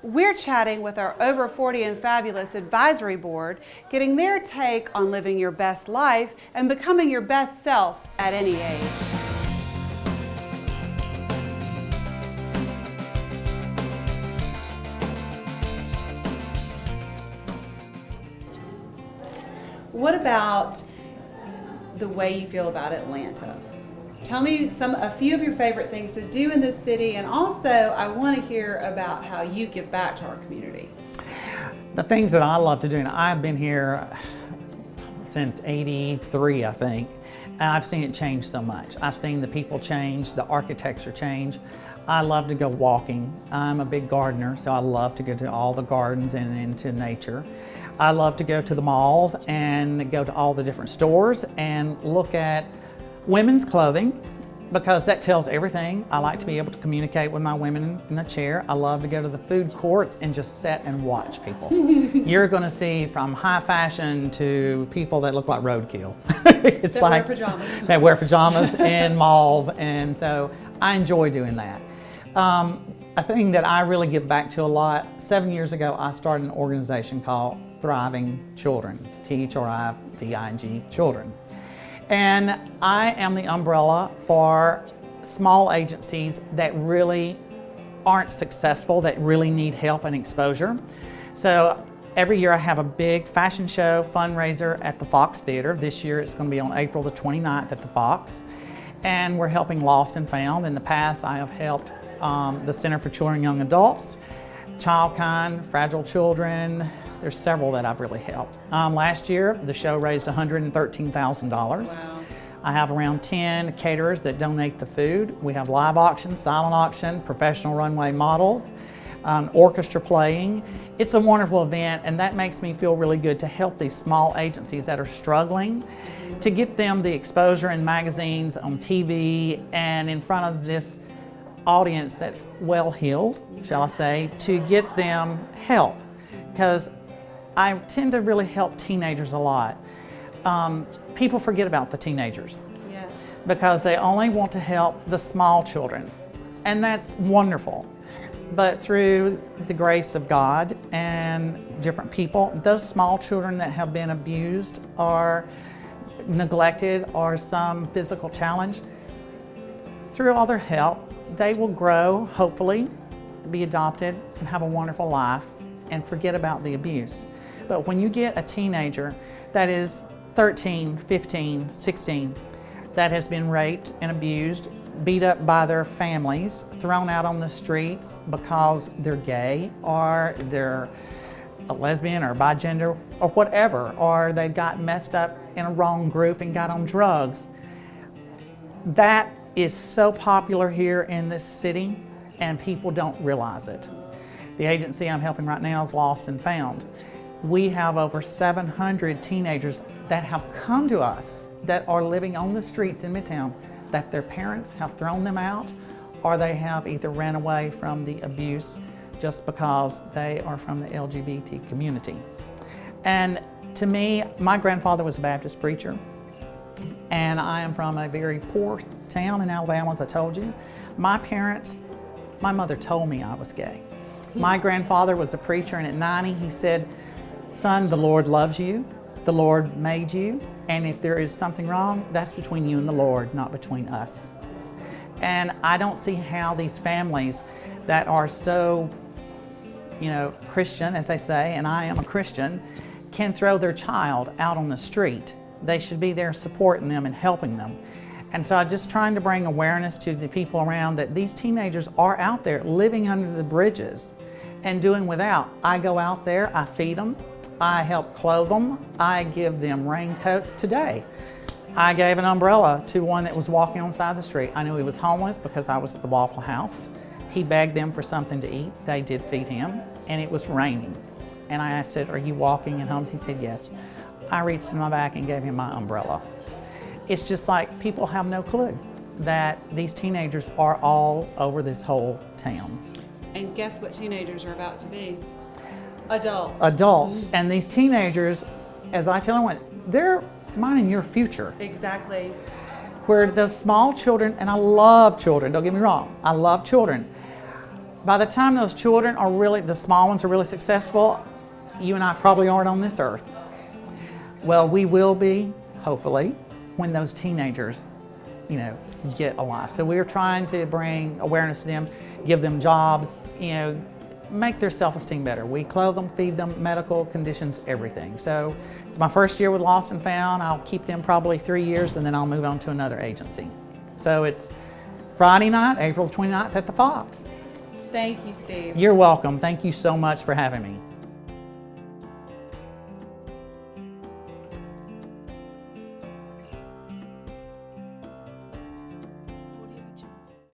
We're chatting with our Over 40 and Fabulous Advisory Board, getting their take on living your best life and becoming your best self at any age. What about the way you feel about Atlanta? Tell me a few of your favorite things to do in this city, and also I want to hear about how you give back to our community. The things that I love to do, and I've been here since '83, I think, and I've seen it change so much. I've seen the people change, the architecture change. I love to go walking. I'm a big gardener, so I love to go to all the gardens and into nature. I love to go to the malls and go to all the different stores and look at women's clothing, because that tells everything. I like to be able to communicate with my women in the chair. I love to go to the food courts and just sit and watch people. You're going to see from high fashion to people that look like roadkill. It's that like wear pajamas. That wear pajamas in malls, and so I enjoy doing that. A thing that I really give back to a lot, 7 years ago I started an organization called Thriving Children, THRIVING Children. And I am the umbrella for small agencies that really aren't successful, that really need help and exposure. So every year I have a big fashion show fundraiser at the Fox Theater. This year it's going to be on April the 29th at the Fox. And we're helping Lost and Found. In the past I have helped the Center for Children and Young Adults, Childkind, Fragile Children. There's several that I've really helped. Last year, the show raised $113,000. Wow. I have around 10 caterers that donate the food. We have live auction, silent auction, professional runway models, orchestra playing. It's a wonderful event, and that makes me feel really good to help these small agencies that are struggling, to get them the exposure in magazines, on TV, and in front of this audience that's well-heeled, shall I say, to get them help. Because I tend to really help teenagers a lot. People forget about the teenagers. Yes. Because they only want to help the small children. And that's wonderful. But through the grace of God and different people, those small children that have been abused or neglected or some physical challenge, through all their help, they will grow, hopefully, be adopted and have a wonderful life and forget about the abuse. But when you get a teenager that is 13, 15, 16, that has been raped and abused, beat up by their families, thrown out on the streets because they're gay or they're a lesbian or bigender or whatever, or they got messed up in a wrong group and got on drugs, that is so popular here in this city and people don't realize it. The agency I'm helping right now is Lost and Found. We have over 700 teenagers that have come to us that are living on the streets in Midtown, that their parents have thrown them out, or they have either ran away from the abuse just because they are from the LGBT community. And to me, my grandfather was a Baptist preacher, and I am from a very poor town in Alabama, as I told you. My mother told me I was gay. My grandfather was a preacher, and at 90 he said, "Son, the Lord loves you, the Lord made you, and if there is something wrong, that's between you and the Lord, not between us." And I don't see how these families that are so, Christian, as they say, and I am a Christian, can throw their child out on the street. They should be there supporting them and helping them. And so I'm just trying to bring awareness to the people around that these teenagers are out there living under the bridges and doing without. I go out there, I feed them, I help clothe them, I give them raincoats. Today, I gave an umbrella to one that was walking on the side of the street. I knew he was homeless because I was at the Waffle House. He begged them for something to eat. They did feed him, and it was raining. And I said, "Are you walking and homeless?" He said, "Yes." I reached in my back and gave him my umbrella. It's just like people have no clue that these teenagers are all over this whole town. And guess what teenagers are about to be? Adults. Adults. And these teenagers, as I tell them, they're minding your future. Exactly. Where those small children, and I love children, don't get me wrong, I love children, By the time those children are really, the small ones are really successful, you and I probably aren't on this earth. Well, we will be, hopefully, when those teenagers, get a life. So we're trying to bring awareness to them, give them jobs, make their self-esteem better. We clothe them, feed them, medical conditions, everything. So it's my first year with Lost and Found. I'll keep them probably 3 years, and then I'll move on to another agency. So it's Friday night, April 29th at the Fox. Thank you, Steve. You're welcome. Thank you so much for having me.